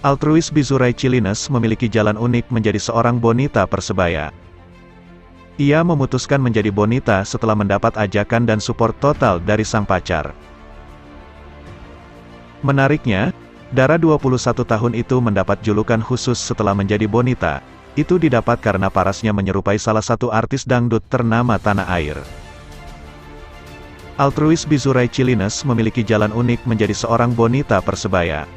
Altruis Bizurai Cilines memiliki jalan unik menjadi seorang bonita Persebaya. Ia memutuskan menjadi bonita setelah mendapat ajakan dan support total dari sang pacar. Menariknya, Dara 21 tahun itu mendapat julukan khusus setelah menjadi bonita. Itu didapat karena parasnya menyerupai salah satu artis dangdut ternama tanah air. Altruis Bizurai Cilines memiliki jalan unik menjadi seorang bonita Persebaya.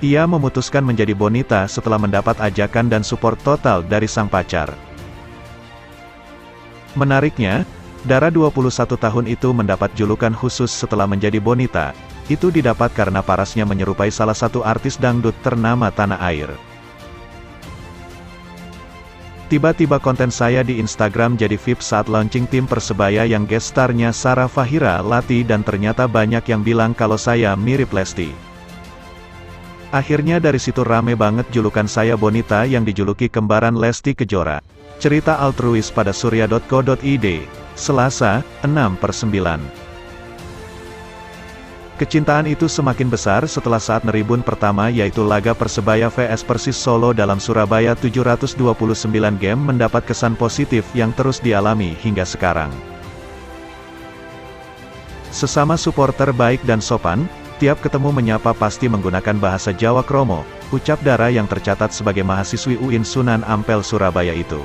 Ia memutuskan menjadi bonita setelah mendapat ajakan dan support total dari sang pacar. Menariknya, Dara 21 tahun itu mendapat julukan khusus setelah menjadi bonita. Itu didapat karena parasnya menyerupai salah satu artis dangdut ternama tanah air. Tiba-tiba konten saya di Instagram jadi VIP saat launching tim Persebaya yang guest starnya Sarah Fahira Lati dan ternyata banyak yang bilang kalau saya mirip Lesti. Akhirnya dari situ rame banget julukan saya bonita yang dijuluki kembaran Lesti Kejora. Cerita altruis pada surya.co.id, Selasa, 6/9. Kecintaan itu semakin besar setelah saat neribun pertama yaitu laga Persebaya vs Persis Solo dalam Surabaya 729 game mendapat kesan positif yang terus dialami hingga sekarang. Sesama supporter baik dan sopan, tiap ketemu menyapa pasti menggunakan bahasa Jawa kromo, ucap Dara yang tercatat sebagai mahasiswi UIN Sunan Ampel Surabaya itu.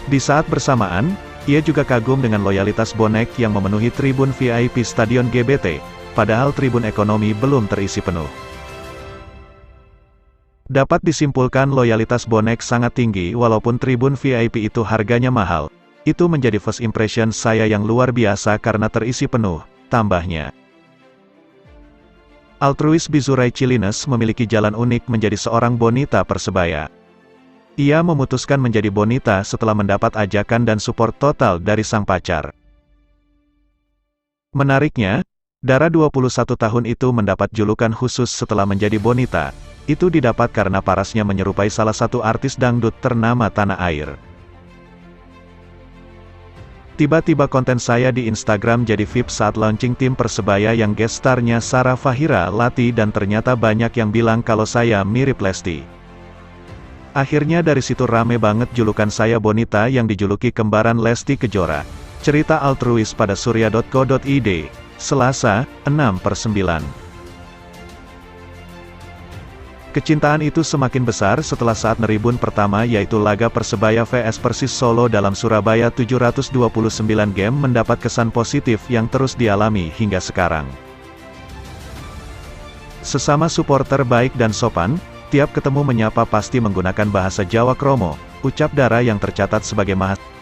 Di saat bersamaan, ia juga kagum dengan loyalitas bonek yang memenuhi tribun VIP Stadion GBT, padahal tribun ekonomi belum terisi penuh. Dapat disimpulkan loyalitas bonek sangat tinggi walaupun tribun VIP itu harganya mahal. Itu menjadi first impression saya yang luar biasa karena terisi penuh, tambahnya. Altruis Bizurai Cilines memiliki jalan unik menjadi seorang bonita Persebaya. Ia memutuskan menjadi bonita setelah mendapat ajakan dan support total dari sang pacar. Menariknya, Dara 21 tahun itu mendapat julukan khusus setelah menjadi bonita. Itu didapat karena parasnya menyerupai salah satu artis dangdut ternama tanah air. Tiba-tiba konten saya di Instagram jadi VIP saat launching tim Persebaya yang guest starnya Sarah Fahira Lati dan ternyata banyak yang bilang kalau saya mirip Lesti. Akhirnya dari situ rame banget julukan saya bonita yang dijuluki kembaran Lesti Kejora. Cerita altruis pada surya.co.id, Selasa, 6/9. Kecintaan itu semakin besar setelah saat neribun pertama yaitu laga Persebaya vs Persis Solo dalam Surabaya 729 game mendapat kesan positif yang terus dialami hingga sekarang. Sesama supporter baik dan sopan, tiap ketemu menyapa pasti menggunakan bahasa Jawa kromo, ucap Dara yang tercatat sebagai mahasiswa